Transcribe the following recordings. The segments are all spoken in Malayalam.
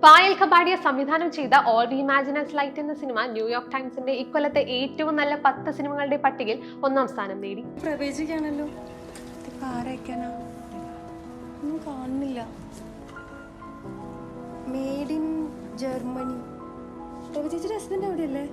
പായൽ കപാടിയ സംവിധാനം ചെയ്ത all we imagine as light എന്ന സിനിമ ന്യൂയോർക്ക് ടൈംസിന്റെ ഇക്കൊല്ലത്തെ ഏറ്റവും നല്ല 10 സിനിമകളുടെ പട്ടികയിൽ 1ാം സ്ഥാനം നേടി. പ്രവേശിക്കാണല്ലോ, കാണുന്നില്ല. Made in Germany. ചേച്ചിയുടെ ഹസ്ബൻഡ് എവിടെയല്ലേ?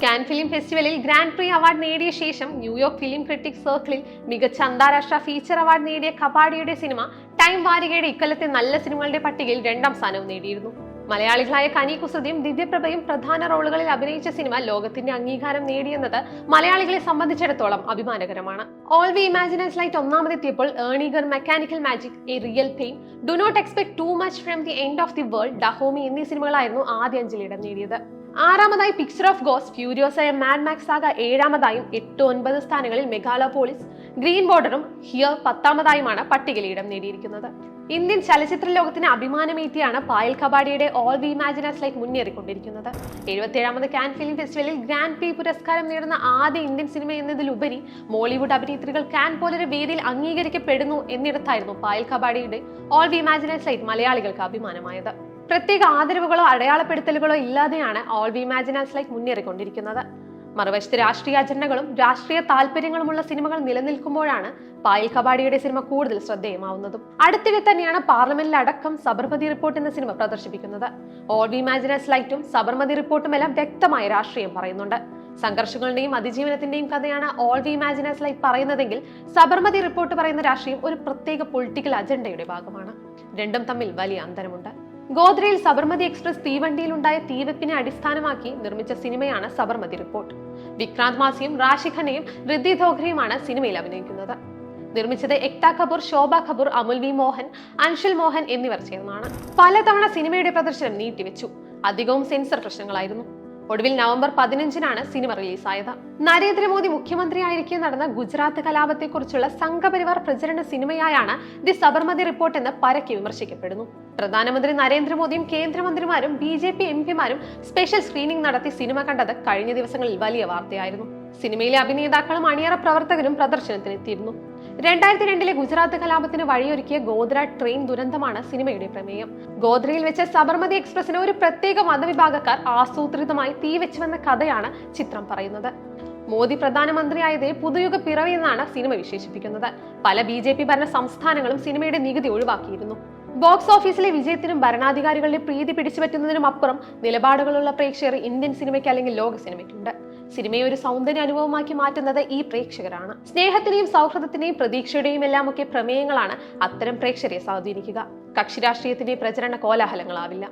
കാൻ ഫിലിം ഫെസ്റ്റിവലിൽ ഗ്രാൻഡ് പ്രീ അവാർഡ് നേടിയ ശേഷം ന്യൂയോർക്ക് ഫിലിം ക്രിട്ടിക് സർക്കിളിൽ മികച്ച അന്താരാഷ്ട്ര ഫീച്ചർ അവാർഡ് നേടിയ കപാടിയുടെ സിനിമ ടൈം വാരികയുടെ ഇക്കൊല്ലത്തെ നല്ല സിനിമകളുടെ പട്ടികയിൽ 2ാം സ്ഥാനവും നേടിയിരുന്നു. മലയാളികളായ കനി കുസൃതിയും ദിവ്യപ്രഭയും പ്രധാന റോളുകളിൽ അഭിനയിച്ച സിനിമ ലോകത്തിന്റെ അംഗീകാരം നേടിയെന്നത് മലയാളികളെ സംബന്ധിച്ചിടത്തോളം അഭിമാനകരമാണ്. All we imagine as light ഒന്നാമതെത്തിയപ്പോൾ ഏർണിഗർ, mechanical magic, a real pain, do not expect too much from the end of the world, Dahomey എന്നീ സിനിമകളായിരുന്നു ആദ്യ 5 ഇടം നേടിയത്. 6ാമതായി പിക്ചർ ഓഫ് ഗോസ്റ്റ്, ഫ്യൂരിയോസായ മാഡ് മാക്സ് സാഗ 7ാമതായും 8, 9 സ്ഥാനങ്ങളിൽ മെഗാലോപോളിസ്, ഗ്രീൻ ബോർഡറും ഹിയർ 10ാമതായുമാണ് പട്ടികയിൽ ഇടം നേടിയിരിക്കുന്നത്. ഇന്ത്യൻ ചലച്ചിത്ര ലോകത്തിന് അഭിമാനമേറ്റിയാണ് പായൽ കപാടിയുടെ all we imagine as light മുന്നേറിക്കൊണ്ടിരിക്കുന്നത്. 77ാമത് കാൻ ഫിലിം ഫെസ്റ്റിവലിൽ ഗ്രാൻഡ് പ്രീ പുരസ്കാരം നേടുന്ന ആദ്യ ഇന്ത്യൻ സിനിമ എന്നതിലുപരി മോളിവുഡ് അഭിനേത്രികൾ കാൻ പോലൊരു വേദിയിൽ അംഗീകരിക്കപ്പെടുന്നു എന്നിടത്തായിരുന്നു പായൽ കപാടിയുടെ all we imagine as light മലയാളികൾക്ക് അഭിമാനമായത്. പ്രത്യേക ആദരവുകളോ അടയാളപ്പെടുത്തലുകളോ ഇല്ലാതെയാണ് all we imagine as light മുന്നേറിക്കൊണ്ടിരിക്കുന്നത്. മറുവശത്ത് രാഷ്ട്രീയ അജണ്ടകളും രാഷ്ട്രീയ താല്പര്യങ്ങളുമുള്ള സിനിമകൾ നിലനിൽക്കുമ്പോഴാണ് പായൽ കപാടിയുടെ സിനിമ കൂടുതൽ ശ്രദ്ധേയമാവുന്നതും. അടുത്തിടെ തന്നെയാണ് പാർലമെന്റിലടക്കം സബർമതി റിപ്പോർട്ട് എന്ന സിനിമ പ്രദർശിപ്പിക്കുന്നത്. ഓൾ വി ഇമാജിൻ ആസ് ലൈറ്റും സബർമതി റിപ്പോർട്ടുമെല്ലാം വ്യക്തമായ രാഷ്ട്രീയം പറയുന്നുണ്ട്. സംഘർഷങ്ങളുടെയും അതിജീവനത്തിന്റെയും കഥയാണ് all we imagine as light പറയുന്നതെങ്കിൽ സബർമതി റിപ്പോർട്ട് പറയുന്ന രാഷ്ട്രീയം ഒരു പ്രത്യേക പൊളിറ്റിക്കൽ അജണ്ടയുടെ ഭാഗമാണ്. രണ്ടും തമ്മിൽ വലിയ അന്തരമുണ്ട്. ഗോദ്രയിൽ സബർമതി എക്സ്പ്രസ് തീവണ്ടിയിലുണ്ടായ തീവെപ്പിനെ അടിസ്ഥാനമാക്കി നിർമ്മിച്ച സിനിമയാണ് സബർമതി റിപ്പോർട്ട്. വിക്രാന്ത് മാസിയും റാഷി ഖന്നയും റിദ്ധി ധോഖ്രയുമാണ് സിനിമയിൽ അഭിനയിക്കുന്നത്. നിർമ്മിച്ചത് എക്ത കപൂർ, ശോഭ കപൂർ, അമുൽ വി മോഹൻ, അൻഷുൽ മോഹൻ എന്നിവർ ചേർന്നാണ്. പലതവണ സിനിമയുടെ പ്രദർശനം നീട്ടിവെച്ചു. അധികവും സെൻസർ പ്രശ്നങ്ങളായിരുന്നു. ഒടുവിൽ നവംബർ 15-നാണ് സിനിമ റിലീസായത്. നരേന്ദ്രമോദി മുഖ്യമന്ത്രിയായിരിക്കെ നടന്ന ഗുജറാത്ത് കലാപത്തെക്കുറിച്ചുള്ള സംഘപരിവാർ പ്രചരണ സിനിമയായാണ് ദി സബർമതി റിപ്പോർട്ട് എന്ന് പരക്കെ വിമർശിക്കപ്പെടുന്നു. പ്രധാനമന്ത്രി നരേന്ദ്രമോദിയും കേന്ദ്രമന്ത്രിമാരും BJP MPമാരും സ്പെഷ്യൽ സ്ക്രീനിംഗ് നടത്തി സിനിമ കണ്ടത് കഴിഞ്ഞ ദിവസങ്ങളിൽ വലിയ വാർത്തയായിരുന്നു. സിനിമയിലെ അഭിനേതാക്കളും അണിയറ പ്രവർത്തകരും പ്രദർശനത്തിനെത്തിയിരുന്നു. 2002-ലെ ഗുജറാത്ത് കലാപത്തിന് വഴിയൊരുക്കിയ ഗോദ്ര ട്രെയിൻ ദുരന്തമാണ് സിനിമയുടെ പ്രമേയം. ഗോദ്രയിൽ വെച്ച് സബർമതി എക്സ്പ്രസിന് ഒരു പ്രത്യേക മതവിഭാഗക്കാർ ആസൂത്രിതമായി തീവെച്ചുവെന്ന കഥയാണ് ചിത്രം പറയുന്നത്. മോദി പ്രധാനമന്ത്രിയായതേ പുതുയുഗ പിറവി എന്നാണ് സിനിമ വിശേഷിപ്പിക്കുന്നത്. പല BJP ഭരണ സംസ്ഥാനങ്ങളും സിനിമയുടെ നികുതി ഒഴിവാക്കിയിരുന്നു. ബോക്സ് ഓഫീസിലെ വിജയത്തിനും ഭരണാധികാരികളുടെ പ്രീതി പിടിച്ചുപറ്റുന്നതിനും അപ്പുറം നിലപാടുകളുള്ള പ്രേക്ഷകർ ഇന്ത്യൻ സിനിമയ്ക്ക് അല്ലെങ്കിൽ ലോക സിനിമയ്ക്കുണ്ട്. സിനിമയെ ഒരു സൗന്ദര്യ അനുഭവമാക്കി മാറ്റുന്നത് ഈ പ്രേക്ഷകരാണ്. സ്നേഹത്തിന്റെയും സൗഹൃദത്തിന്റെയും പ്രതീക്ഷയുടെയും എല്ലാമൊക്കെ പ്രമേയങ്ങളാണ് അത്തരം പ്രേക്ഷകരെ സ്വാധീനിക്കുക. കക്ഷി രാഷ്ട്രീയത്തിന്റെ പ്രചരണ കോലാഹലങ്ങളാവില്ല.